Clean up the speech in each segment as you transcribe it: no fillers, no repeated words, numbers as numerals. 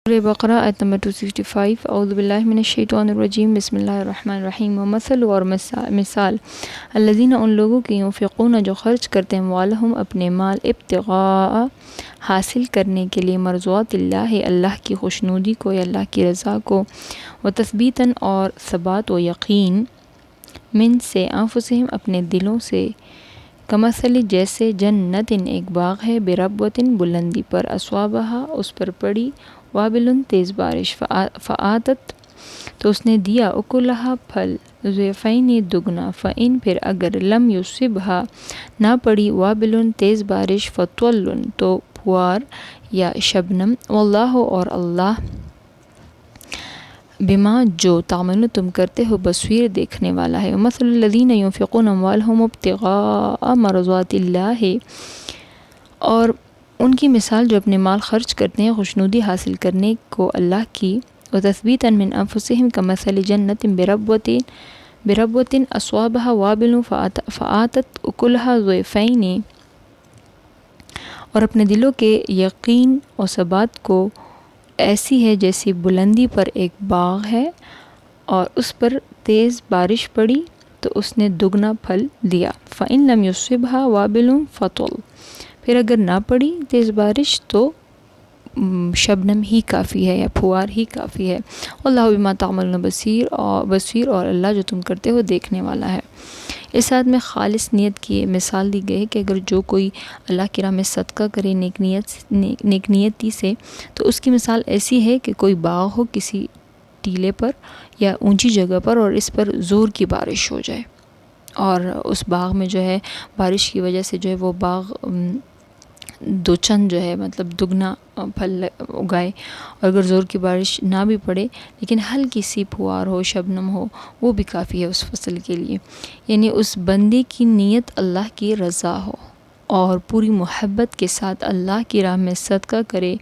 سورہ بقرہ آیت نمبر 265 اعوذ باللہ من الشیطان الرجیم بسم اللہ الرحمن الرحیم ومثل اور مثال الذین ان لوگوں کی ينفقون جو خرچ کرتے ہیں اموالہم اپنے مال ابتغاء حاصل کرنے کے لیے مرضات اللہ اللہ کی خوشنودی کو یا اللہ کی رضا کو وتثبیتاً اور ثبات و یقین من سے انفسہم اپنے دلوں سے کمثل جیسے جنت ایک باغ ہے بربوۃ بلندی پر اصوابہا اس پر پڑی وابل تیز بارش فآتت تو اس نے دیا اکلہا پھل ضعفین دگنا فإن پھر اگر لم یصبھا نہ پڑی وابل تیز بارش فطل تو پھوار یا شبنم واللہ اور اللہ بما جو تعملون تم کرتے ہو بصیر دیکھنے والا ہے ومثل الذین ينفقون اموالهم ابتغاء مرضات اللہ اور ان کی مثال جو اپنے مال خرچ کرتے ہیں خوشنودی حاصل کرنے کو اللہ کی وتثبیتا من انفسہم کمثل جنت بربوۃ اصوابها وابل فآتت اکلہا ضعفین اور اپنے دلوں کے یقین و ثبات کو ایسی ہے جیسی بلندی پر ایک باغ ہے اور اس پر تیز بارش پڑی تو اس نے دگنا پھل دیا فإن لم یصبھا وابل فطل پھر اگر نہ پڑی تیز بارش تو شبنم ہی کافی ہے یا پھوار ہی کافی ہے اللہ بما تعملون بصیر اور اللہ جو تم کرتے ہو دیکھنے والا ہے۔ اس آیت میں خالص نیت کی مثال دی گئی ہے کہ اگر جو کوئی اللہ کی راہ میں صدقہ کرے نیک نیتی سے تو اس کی مثال ایسی ہے کہ کوئی باغ ہو کسی ٹیلے پر یا اونچی جگہ پر اور اس پر زور کی بارش ہو جائے اور اس باغ میں جو ہے بارش کی وجہ سے جو ہے وہ باغ دو چند جو ہے مطلب دگنا پھل اگائے اور اگر زور کی بارش نہ بھی پڑے لیکن ہلکی سی پھوار ہو شبنم ہو وہ بھی کافی ہے اس فصل کے لیے، یعنی اس بندے کی نیت اللہ کی رضا ہو اور پوری محبت کے ساتھ اللہ کی راہ میں صدقہ کرے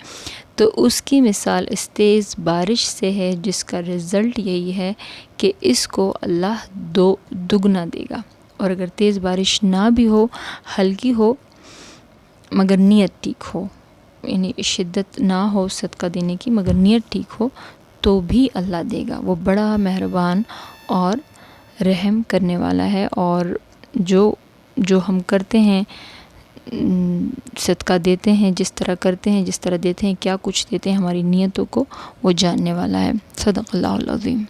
تو اس کی مثال اس تیز بارش سے ہے جس کا رزلٹ یہی ہے کہ اس کو اللہ دگنا دے گا، اور اگر تیز بارش نہ بھی ہو ہلکی ہو مگر نیت ٹھیک ہو، یعنی شدت نہ ہو صدقہ دینے کی مگر نیت ٹھیک ہو تو بھی اللہ دے گا، وہ بڑا مہربان اور رحم کرنے والا ہے۔ اور جو ہم کرتے ہیں صدقہ دیتے ہیں جس طرح کرتے ہیں جس طرح دیتے ہیں کیا کچھ دیتے ہیں ہماری نیتوں کو وہ جاننے والا ہے۔ صدق اللہ العظیم۔